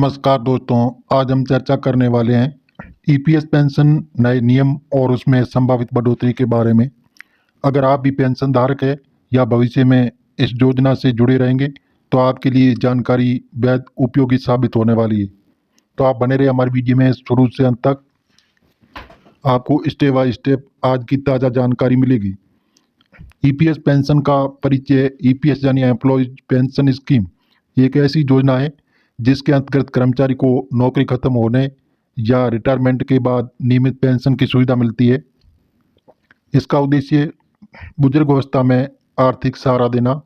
नमस्कार दोस्तों, आज हम चर्चा करने वाले हैं ईपीएस पेंशन नए नियम और उसमें संभावित बढ़ोतरी के बारे में। अगर आप भी पेंशन धारक है या भविष्य में इस योजना से जुड़े रहेंगे तो आपके लिए जानकारी बेहद उपयोगी साबित होने वाली है। तो आप बने रहे हमारी वीडियो में शुरू से अंत तक, आपको स्टेप बाय स्टेप आज की ताज़ा जानकारी मिलेगी। ईपीएस पेंशन का परिचय। ईपीएस यानी एम्प्लॉयज पेंशन स्कीम एक ऐसी योजना है जिसके अंतर्गत कर्मचारी को नौकरी खत्म होने या रिटायरमेंट के बाद नियमित पेंशन की सुविधा मिलती है। इसका उद्देश्य बुजुर्ग अवस्था में आर्थिक सहारा देना।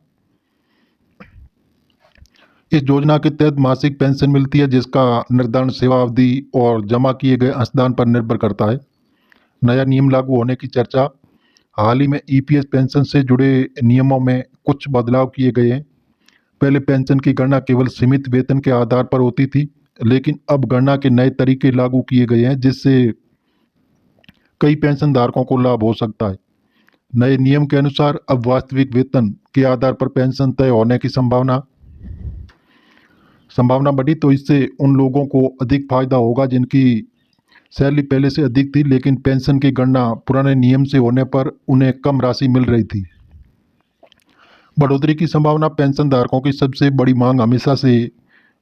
इस योजना के तहत मासिक पेंशन मिलती है जिसका निर्धारण सेवा अवधि और जमा किए गए अंशदान पर निर्भर करता है। नया नियम लागू होने की चर्चा। हाल ही में ईपीएस पेंशन से जुड़े नियमों में कुछ बदलाव किए गए हैं। पहले पेंशन की गणना केवल सीमित वेतन के आधार पर होती थी, लेकिन अब गणना के नए तरीके लागू किए गए हैं जिससे कई पेंशन धारकों को लाभ हो सकता है। नए नियम के अनुसार अब वास्तविक वेतन के आधार पर पेंशन तय होने की संभावना बढ़ी, तो इससे उन लोगों को अधिक फायदा होगा जिनकी सैलरी पहले से अधिक थी लेकिन पेंशन की गणना पुराने नियम से होने पर उन्हें कम राशि मिल रही थी। बढ़ोतरी की संभावना। पेंशन धारकों की सबसे बड़ी मांग हमेशा से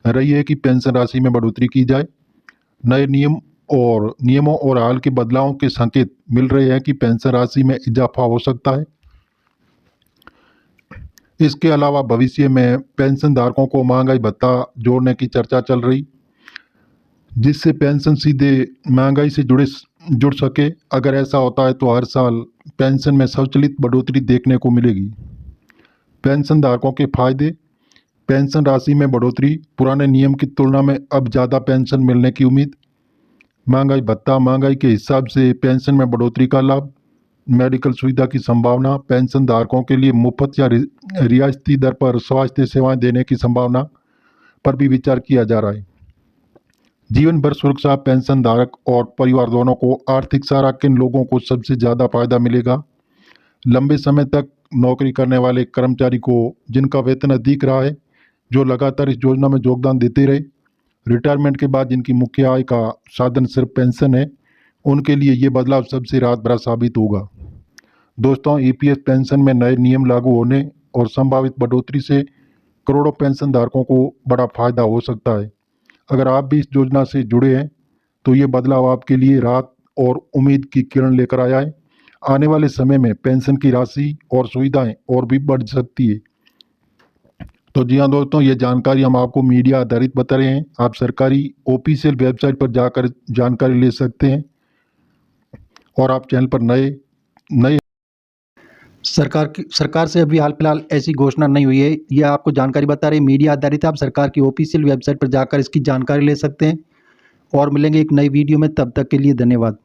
रही है कि पेंशन राशि में बढ़ोतरी की जाए। नए नियमों और हाल के बदलावों के संकेत मिल रहे हैं कि पेंशन राशि में इजाफा हो सकता है। इसके अलावा भविष्य में पेंशन धारकों को महंगाई भत्ता जोड़ने की चर्चा चल रही, जिससे पेंशन सीधे महंगाई से जुड़ सके। अगर ऐसा होता है तो हर साल पेंशन में स्वचालित बढ़ोतरी देखने को मिलेगी। पेंशन धारकों के फायदे। पेंशन राशि में बढ़ोतरी। पुराने नियम की तुलना में अब ज़्यादा पेंशन मिलने की उम्मीद। महंगाई भत्ता। महंगाई के हिसाब से पेंशन में बढ़ोतरी का लाभ। मेडिकल सुविधा की संभावना। पेंशन धारकों के लिए मुफ्त या रियायती दर पर स्वास्थ्य सेवाएं देने की संभावना पर भी विचार किया जा रहा है। जीवन भर सुरक्षा। पेंशन धारक और परिवार दोनों को आर्थिक सहारा। किन लोगों को सबसे ज़्यादा फायदा मिलेगा? लंबे समय तक नौकरी करने वाले कर्मचारी को जिनका वेतन अधिक रहा है, जो लगातार इस योजना में योगदान देते रहे। रिटायरमेंट के बाद जिनकी मुख्य आय का साधन सिर्फ पेंशन है, उनके लिए ये बदलाव सबसे राहत भरा साबित होगा। दोस्तों, ईपीएस पेंशन में नए नियम लागू होने और संभावित बढ़ोतरी से करोड़ों पेंशन धारकों को बड़ा फायदा हो सकता है। अगर आप भी इस योजना से जुड़े हैं तो ये बदलाव आपके लिए राहत और उम्मीद की किरण लेकर आया है। आने वाले समय में पेंशन की राशि और सुविधाएं और भी बढ़ सकती है। तो जी हाँ दोस्तों, ये जानकारी हम आपको मीडिया आधारित बता रहे हैं। आप सरकारी ऑफिशियल वेबसाइट पर जाकर जानकारी ले सकते हैं और आप चैनल पर नए सरकार से अभी हाल फिलहाल ऐसी घोषणा नहीं हुई है। ये आपको जानकारी बता रही है, मीडिया आधारित। आप सरकार की ऑफिशियल वेबसाइट पर जाकर इसकी जानकारी ले सकते हैं और मिलेंगे एक नई वीडियो में। तब तक के लिए धन्यवाद।